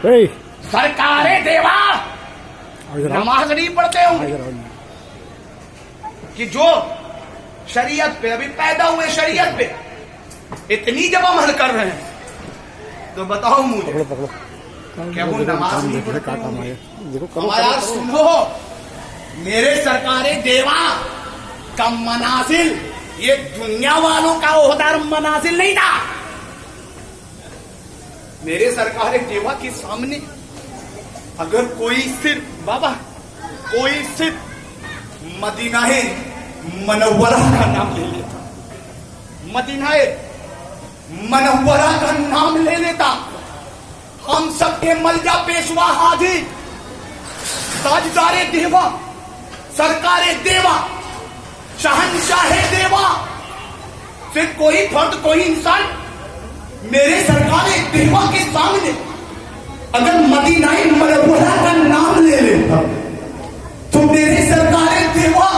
सरकारे देवा नमाज नहीं पढ़ते होंगे कि जो शरीयत पे अभी पैदा हुए शरीयत पे इतनी जब अमल कर रहे हैं, तो बताओ मुझे क्या वो नमाज नहीं पढ़ते होंगे? हमारा सुनो, मेरे सरकारे देवा का मनाजिल ये दुनिया वालों का ओहदार मनाजिल नहीं था। मेरे सरकारे देवा के सामने अगर कोई सिर्फ बाबा कोई सिर्फ मदीनाए मनव्वरा का नाम ले लेता, मदीनाए मनव्वरा का नाम ले लेता, हम सबके मलजा पेशवा हाजी ताजदारे देवा सरकारे देवा शहनशाहे देवा फिर कोई फर्द कोई इंसान मेरे सरकारे देवा के सामने अगर मदीनाए मनव्वरा का नाम ले लेता, तो मेरे सरकारे देवा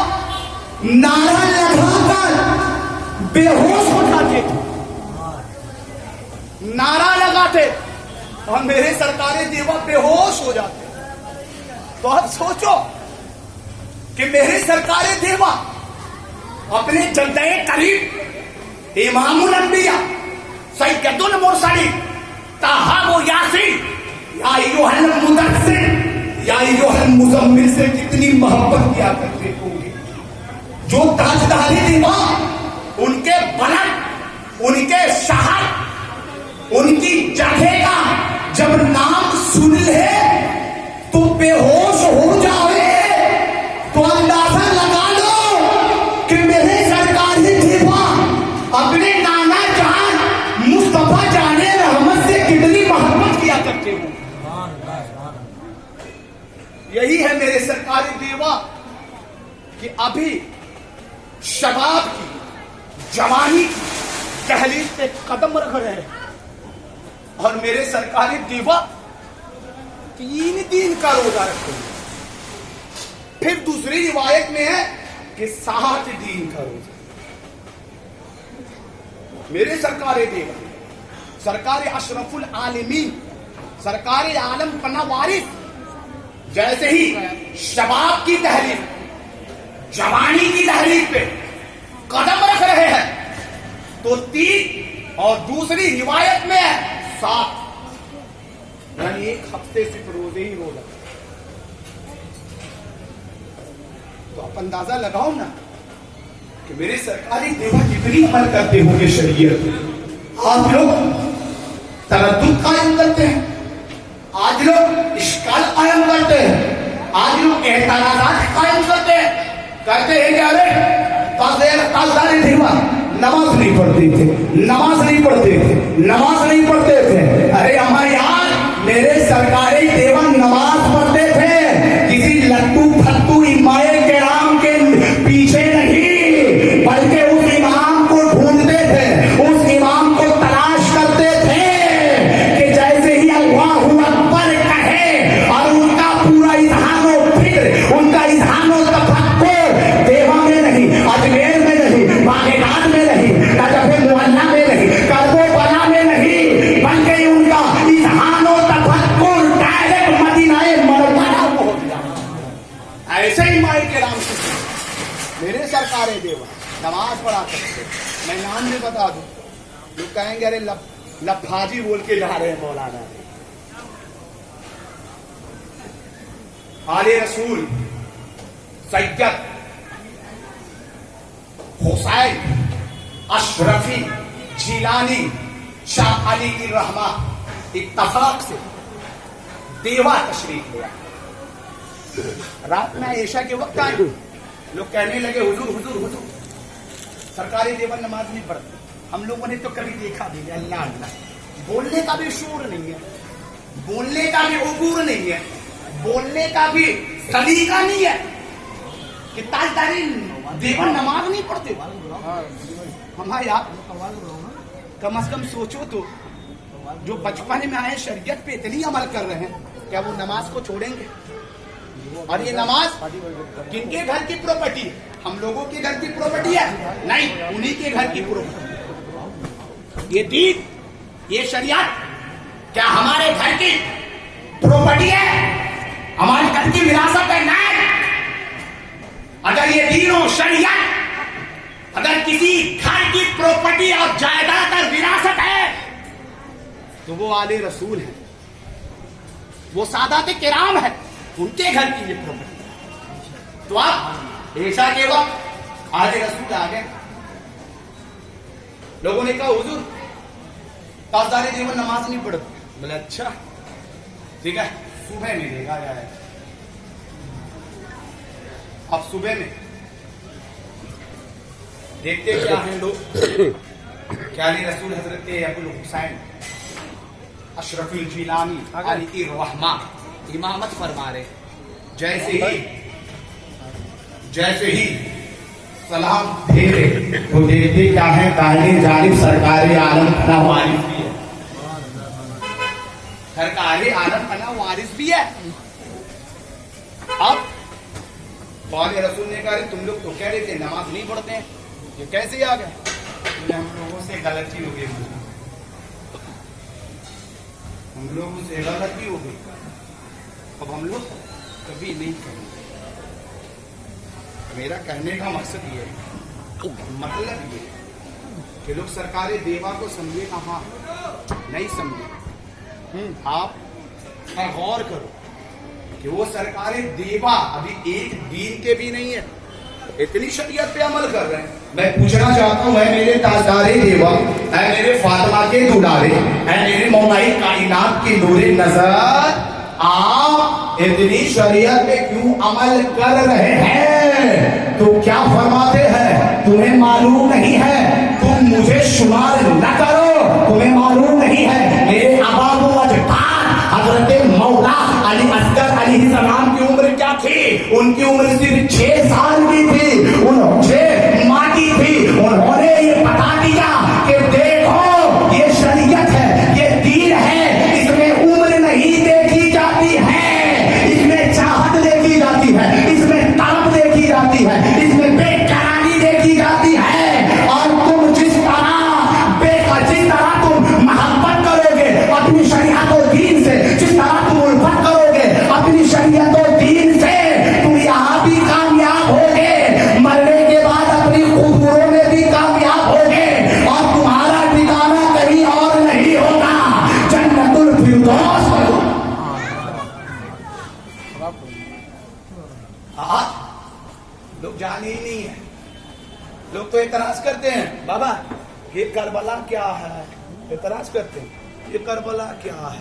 नारा लगाकर बेहोश हो जाते, नारा लगाते और मेरे सरकारे देवा बेहोश हो जाते। तो अब सोचो कि मेरे सरकारे देवा अपने जद्दे करीब इमामुल अंबिया सैयदुल मुरसलीन ताहा वो यासीन या अय्युहल मुदस्सिर या अय्युहल मुज़म्मिल से कितनी मोहब्बत किया करते होंगे। जो ताजदारी देवा उनके बलद उनके शहर उनकी जगह का जब नाम सुन ले तो बेहोश हो जाए, तो अंदाजा लगा लो कि मेरे सरकारी देवा अपने नाना जान मुस्तफा जाने रहमत से कितनी मोहब्बत किया करते हो। यही है मेरे सरकारी देवा कि अभी शबाब की जवानी की दहलीज पे कदम रख रहे हैं और मेरे सरकारी देवा 3 दिन का रोजा रखते हैं। फिर दूसरी रिवायत में है कि 7 दिन का रोजा। मेरे सरकारे देवा सरकारे अशरफुल आलमीन सरकारे आलम पन्ना वारिस जैसे ही शबाब की तहरीर जवानी की तहरीर पे कदम रख रहे हैं, तो 3 और दूसरी रिवायत में है 7, यानी 1 हफ्ते से रोजे ही रोजा। तो आप अंदाजा लगाओ ना कि मेरे सरकारी देवा कितनी अमल करते होंगे शरीयत में। आज लोग तरद्दुद कायम करते हैं, आज लोग इश्काल कायम करते हैं, आज लोग एहतराजात कायम करते हैं कि अरे ताजदारे देवा नमाज नहीं पढ़ते थे, नमाज नहीं पढ़ते थे, नमाज नहीं पढ़ते थे। अरे हमारे यार मेरे सरकारी देवा नमाज पढ़ते थे, किसी लट्टू फट्टू इमाए के राम के पीछे नहीं, बल्कि उस इमाम को ढूंढते थे, उस इमाम को तलाश करते थे कि जैसे ही अल्लाहु अकबर कहे और उनका पूरा इज़हानो फिक्र उनका इज़हानो तफक्कुर देवा में नहीं, अजमेर में नहीं, बागेरहाट में नहीं, नजफ़ मुअल्ला में नहीं, करबला में नहीं, बल्कि उनका इज़हानो तफक्कुर डायरेक्ट मदीनाए मनव्वरा को हो गया। ऐसे ही माई के राम से मेरे सरकारे देवा नमाज पढ़ा करते। मैं नाम भी बता दूं, लोग कहेंगे अरे लफाजी बोल के जा रहे हैं मौलाना। आले रसूल सैयद हुसैन अशरफी जिलानी शाह अली की रहमा इत्तफाक से देवा तशरीफ लिया। रात में ऐशा के वक्त आए, लोग कहने लगे हुजूर हुजूर हुजूर सरकारी देवा नमाज नहीं पढ़ते। हम लोगों ने तो कभी देखा भी नहीं, अल्लाह अल्लाह, बोलने का भी शूर नहीं है, बोलने का भी उबूर नहीं है, बोलने का भी सलीका नहीं है कि ताजदारी देवा नमाज नहीं पढ़ते। हमारे आप कम से कम सोचो तो, जो बचपन में आए शरीयत पे इतनी अमल कर रहे हैं, क्या वो नमाज को छोड़ेंगे? और ये नमाज किनके घर की प्रॉपर्टी है? हम लोगों के घर की प्रॉपर्टी है? नहीं, उन्हीं के घर की प्रॉपर्टी। ये दीन, ये शरीयत क्या हमारे घर की प्रॉपर्टी है, हमारे घर की विरासत है। नहीं, अगर ये दीन और शरीयत, अगर किसी घर की प्रॉपर्टी और जायदाद और विरासत है तो वो आले रसूल है, वो सादात किराम है, उनके घर की ये प्रॉपर्टी है। तो आप ऐशा के वक्त आले रसूल आ गए, लोगों ने कहा हुजूर ताजदार देवन नमाज नहीं पढ़ते। बोले अच्छा ठीक है, सुबह में देखा जाए। अब सुबह में देखते क्या हैं लोग, क्या रसूल हजरत अबुल हुसैन अशरफुल जिलानी अली रहमा इमामत फरमा रहे। जैसे ही सलाम दे रहे तो देखते क्या है, दाहिने जानिब सरकार आलम फना वारिस भी है, सरकार आलम फना वारिस भी है। अब बाले रसूल ने कहा तुम लोग तो कह रहे थे नमाज नहीं पढ़ते हैं, ये कैसे आ गए? हम लोगों से गलती हो गई, हम लोगों से गलती हो गई, अब हम लोग कभी नहीं करेंगे। मेरा कहने का मकसद ये है, मतलब ये कि लोग सरकारी देवा को समझे कहाँ नहीं समझे। आप गौर करो कि वो सरकारी देवा अभी एक दीन के भी नहीं है, इतनी शरीयत पे अमल कर रहे हैं। मैं पूछना चाहता हूँ, मेरे ताजदारे देवा, ऐ मेरे फातिमा के दुलारे, ऐ मेरे मौलाई कायनात की नूरे नजर, आप इतनी शरीयत पे क्यों अमल कर रहे हैं? तो क्या फरमाते हैं, तुम्हें मालूम नहीं है, तुम मुझे शुमार न करो, तुम्हें मालूम नहीं है मेरे अबाबो अजदाद हजरत मौला अली असगर अलैहिस्सलाम की उम्र क्या थी? उनकी उम्र सिर्फ 6 साल की थी, उन्होंने माटी थी। उन्होंने ये बता दिया कि देखो ये शरीयत है, ये दीन है, इसमें उम्र नहीं देखी जाती है, इसमें चाहत देखी जाती है, इसमें तलब देखी जाती है, इसमें बेकरारी देखी जाती है। और तुम जिस तरह तुम मोहब्बत करोगे अपनी शरीयत और दीन से, जिस तरह तुम उल्फत करोगे अपनी शरीयत और दीन से, तुम यहाँ भी कामयाब होगे, मरने के बाद अपनी कब्रों में भी कामयाब होगे, और तुम्हारा ठिकाना कहीं और नहीं होगा, जन्नतुल फिरदौस। लोग जाने ही नहीं है, लोग तो एतराज करते हैं, बाबा ये करबला क्या है, एतराज करते हैं ये करबला क्या है,